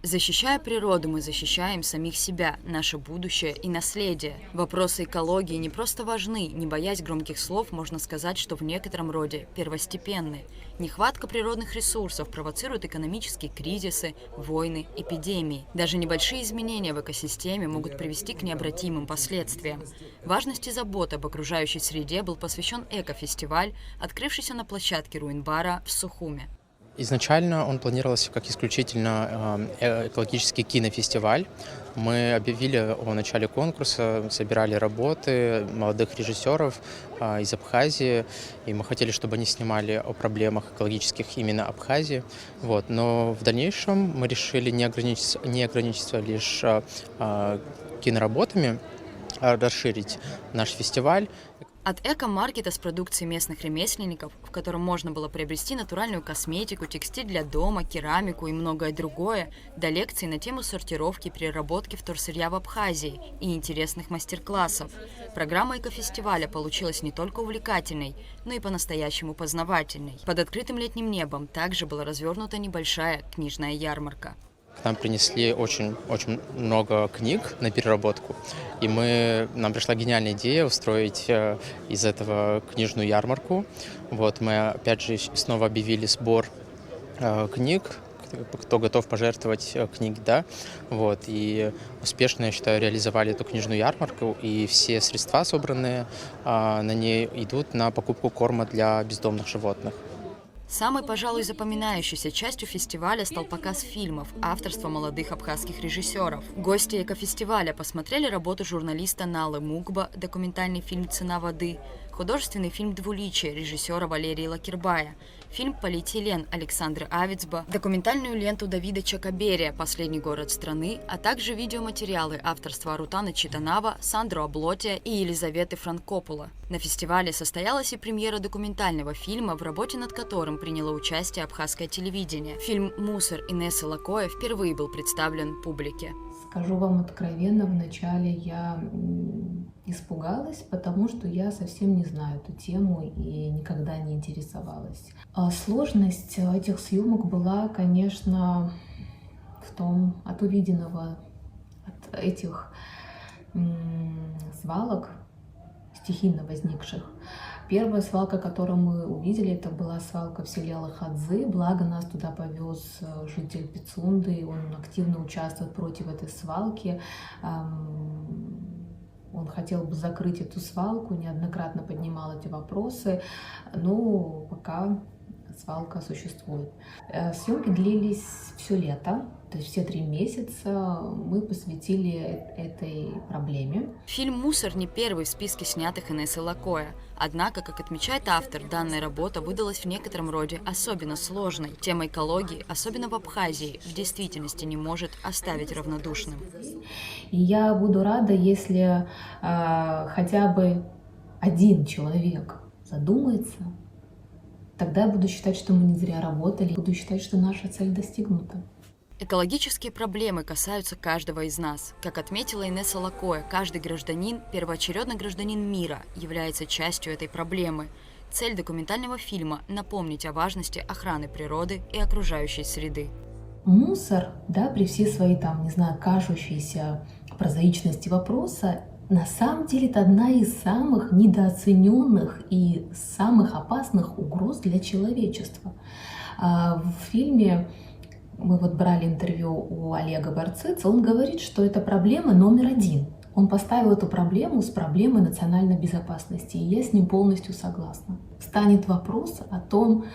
Защищая природу, мы защищаем самих себя, наше будущее и наследие. Вопросы экологии не просто важны, не боясь громких слов, можно сказать, что в некотором роде первостепенны. Нехватка природных ресурсов провоцирует экономические кризисы, войны, эпидемии. Даже небольшие изменения в экосистеме могут привести к необратимым последствиям. Важности заботы об окружающей среде был посвящен экофестиваль, открывшийся на площадке Руин-бара в Сухуме. Изначально он планировался как исключительно экологический кинофестиваль. Мы объявили о начале конкурса, собирали работы молодых режиссеров из Абхазии, и мы хотели, чтобы они снимали о проблемах экологических именно Абхазии. Вот. Но в дальнейшем мы решили не ограничиться лишь киноработами, а расширить наш фестиваль. От эко-маркета с продукцией местных ремесленников, в котором можно было приобрести натуральную косметику, текстиль для дома, керамику и многое другое, до лекций на тему сортировки и переработки вторсырья в Абхазии и интересных мастер-классов. Программа экофестиваля получилась не только увлекательной, но и по-настоящему познавательной. Под открытым летним небом также была развернута небольшая книжная ярмарка. К нам принесли очень много книг на переработку, и нам пришла гениальная идея устроить из этого книжную ярмарку. Вот, мы опять же снова объявили сбор книг, кто готов пожертвовать книги, да, вот, и успешно, я считаю, реализовали эту книжную ярмарку, и все средства, собранные на ней, идут на покупку корма для бездомных животных. Самой, пожалуй, запоминающейся частью фестиваля стал показ фильмов авторства молодых абхазских режиссеров. Гости экофестиваля посмотрели работу журналиста Налы Мукба, документальный фильм «Цена воды», художественный фильм «Двуличие» режиссера Валерии Лакербая, фильм «Полиэтилен» Александры Авицба, документальную ленту Давида Чакаберия «Последний город страны», а также видеоматериалы авторства Арутана Читанава, Сандро Аблотия и Елизаветы Франкопула. На фестивале состоялась и премьера документального фильма, в работе над которым приняло участие абхазское телевидение. Фильм «Мусор» Инессы Лакоя впервые был представлен публике. Скажу вам откровенно, вначале я испугалась, потому что я совсем не знаю эту тему и никогда не интересовалась. А сложность этих съемок была, конечно, в том, от увиденного, от этих свалок, стихийно возникших. Первая свалка, которую мы увидели, это была свалка в селе Лохадзы. Благо нас туда повез житель Пицунды, он активно участвует против этой свалки. Он хотел бы закрыть эту свалку, неоднократно поднимал эти вопросы, но пока свалка существует. Съемки длились все лето, то есть все 3 месяца мы посвятили этой проблеме. Фильм «Мусор» не первый в списке снятых Инессы Лакоя. Однако, как отмечает автор, данная работа выдалась в некотором роде особенно сложной. Тема экологии, особенно в Абхазии, в действительности не может оставить равнодушным. И я буду рада, если хотя бы один человек задумается. Тогда я буду считать, что мы не зря работали, буду считать, что наша цель достигнута. Экологические проблемы касаются каждого из нас. Как отметила Инесса Лакоя, каждый гражданин, первоочередно гражданин мира, является частью этой проблемы. Цель документального фильма – напомнить о важности охраны природы и окружающей среды. Мусор, да, при всей своей, кажущейся прозаичности вопроса, на самом деле это одна из самых недооцененных и самых опасных угроз для человечества. В фильме мы брали интервью у Олега Барцица, он говорит, что это проблема номер 1. Он поставил эту проблему с проблемой национальной безопасности, и я с ним полностью согласна. Станет вопрос о том,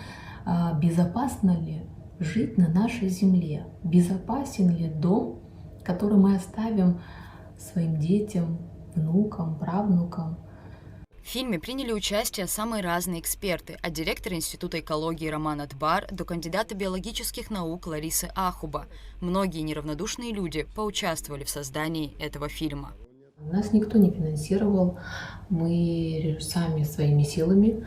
безопасно ли жить на нашей земле, безопасен ли дом, который мы оставим своим детям, внукам, правнукам. В фильме приняли участие самые разные эксперты, от директора Института экологии Романа Тбар до кандидата биологических наук Ларисы Ахуба. Многие неравнодушные люди поучаствовали в создании этого фильма. Нас никто не финансировал, мы сами своими силами,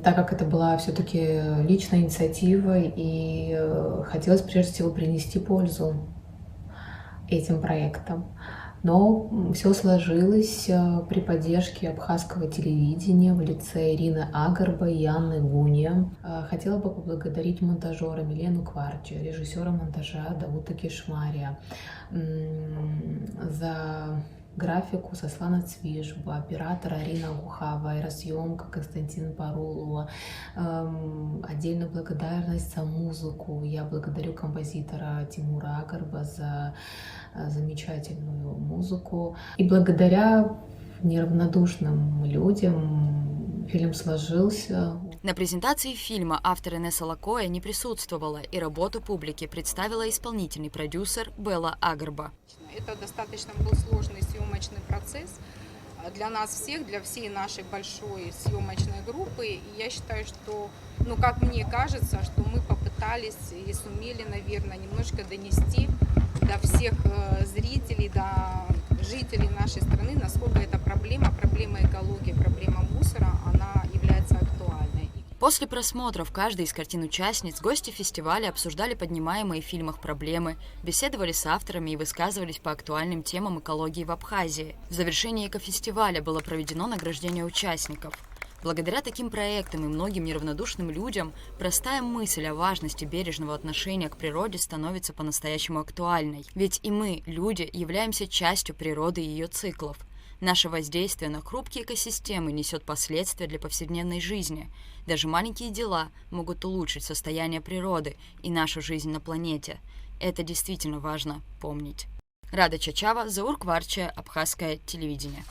так как это была все-таки личная инициатива, и хотелось прежде всего принести пользу этим проектам. Но все сложилось при поддержке абхазского телевидения в лице Ирины Агарба и Анны Гуния. Хотела бы поблагодарить монтажера Милену Кварчи, режиссера монтажа Давута Кишмария, за графику Сослана Цвижба, оператора Арина Гухава, аэросъемка Константина Парулова. Отдельную благодарность за музыку. Я благодарю композитора Тимура Агарба за замечательную музыку. И благодаря неравнодушным людям фильм сложился. На презентации фильма автор Инесса Лакоя не присутствовала, и работу публике представила исполнительный продюсер Белла Агарба. Это достаточно был сложный съемочный процесс для нас всех, для всей нашей большой съемочной группы. И я считаю, что, как мне кажется, что мы попытались и сумели, наверное, немножко донести до всех зрителей, до жителей нашей страны, насколько эта проблема экологии, проблема мусора, она является актуальной. После просмотров каждой из картин-участниц гости фестиваля обсуждали поднимаемые в фильмах проблемы, беседовали с авторами и высказывались по актуальным темам экологии в Абхазии. В завершении экофестиваля было проведено награждение участников. Благодаря таким проектам и многим неравнодушным людям простая мысль о важности бережного отношения к природе становится по-настоящему актуальной. Ведь и мы, люди, являемся частью природы и ее циклов. Наше воздействие на хрупкие экосистемы несет последствия для повседневной жизни. Даже маленькие дела могут улучшить состояние природы и нашу жизнь на планете. Это действительно важно помнить. Рада Чачава, Заур Кварча, Абхазское телевидение.